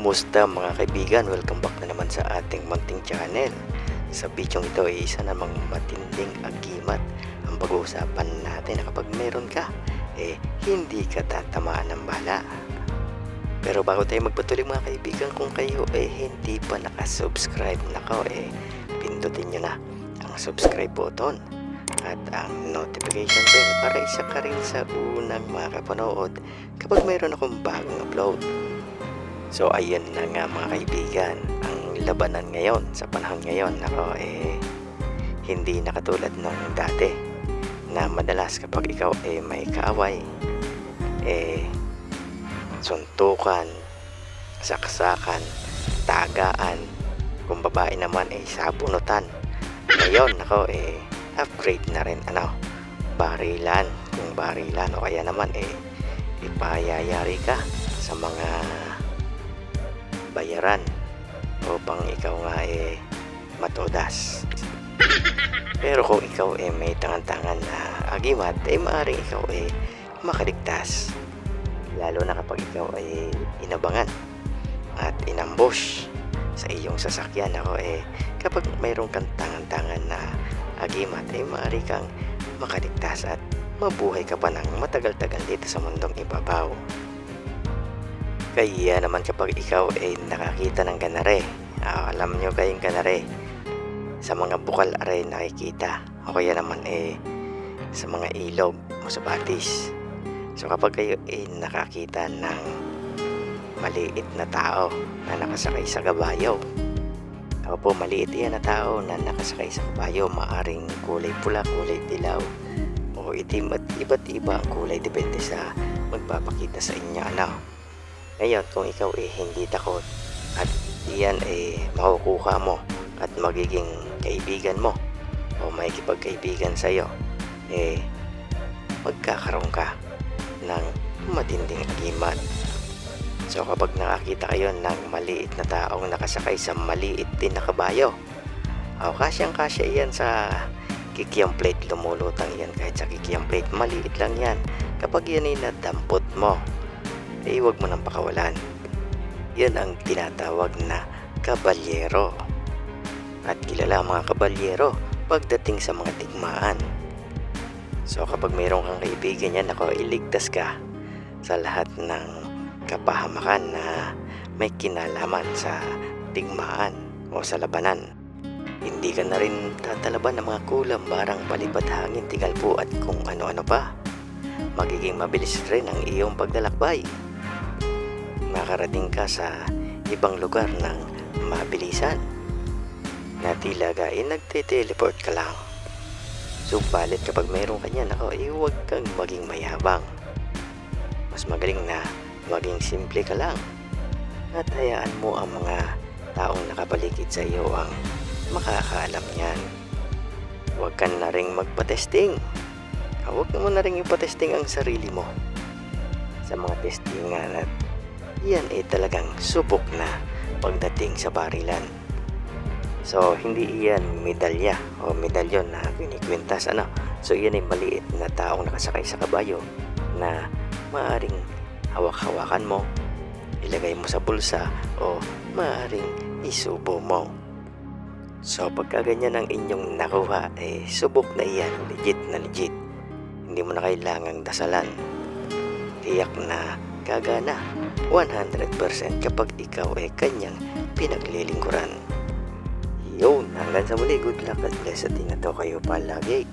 Kumusta mga kaibigan? Welcome back na naman sa ating munting channel. Sa video ito ay isa namang matinding agimat ang pag-uusapan natin na kapag meron ka, hindi ka tatamaan ng bala. Pero bago tayo magpatuloy mga kaibigan, kung kayo hindi pa nakasubscribe pindutin nyo na ang subscribe button at ang notification bell para isa ka rin sa unang makapanood kapag mayroon akong bagong upload. So ayun na nga mga kaibigan, ang labanan ngayon sa panahon ngayon hindi na katulad nung dati na madalas kapag ikaw may kaaway, suntukan, saksakan, tagaan, kung babae naman sabunutan. Ngayon upgrade na rin barilan, kung barilan o kaya naman ipayayari ka sa mga bayaran upang ikaw nga matodas. Pero kung ikaw may tangan-tangan na agimat, maaaring ikaw makaligtas, lalo na kapag ikaw inabangan at inambush sa iyong sasakyan. Kapag mayroon kang tangan-tangan na agimat, maaari kang makaligtas at mabuhay ka pa ng matagal-tagal dito sa mundong ibabaw. Kaya naman kapag ikaw nakakita ng ganare, alam nyo kayong ganare, sa mga bukal nakikita, o kaya naman sa mga ilog o sa batis. So kapag kayo nakakita ng maliit na tao na nakasakay sa kabayo, maliit yan na tao na nakasakay sa kabayo, maaring kulay pula, kulay dilaw o itim at iba't iba ang kulay, depende sa magpapakita sa inyo. Ngayon, kung ikaw hindi takot at iyan makukuha mo at magiging kaibigan mo o makikipagkaibigan sa iyo, magkakaroon ka ng matinding agimat. So kapag nakakita kayo ng maliit na taong nakasakay sa maliit din na kabayo, kasyang-kasya yan sa kikiam plate, lumulutang yan kahit sa kikiam plate, maliit lang yan. Kapag yan nadampot mo, huwag mo nang pakawalan. Yan ang tinatawag na kabalyero. At kilala ang mga kabalyero pagdating sa mga digmaan. So kapag mayroon kang kaibigan yan, iligtas ka sa lahat ng kapahamakan na may kinalaman sa digmaan o sa labanan. Hindi ka na rin tatalaban ng mga kulam, barang, palipad, hangin, tigalpo at kung ano-ano pa. Magiging mabilis rin ang iyong paglalakbay. Makarating ka sa ibang lugar ng mabilisan na tila nagte-teleport ka lang. Subalit kapag mayroon ka niyan, huwag kang maging mayabang. Mas magaling na maging simple ka lang at hayaan mo ang mga taong nakapaligid sa iyo ang makakaalam niyan. Huwag ka na ring magpa-testing. Huwag mo na ring ipatesting ang sarili mo sa mga testingan at yan talagang subok na pagdating sa barilan. So hindi iyan medalya o medalyon na kinikwintas. So yan maliit na taong nakasakay sa kabayo na maaring hawak-hawakan mo, ilagay mo sa bulsa o maaring isubo mo. So pagka ganyan ang inyong nakuha, subok na iyan, legit na legit. Hindi mo na kailangang dasalan. Tiyak na gagana 100% kapag ikaw kanyang pinaglilingkuran. Yun, hanggang sa muli, good luck at blessed din na to kayo palagi.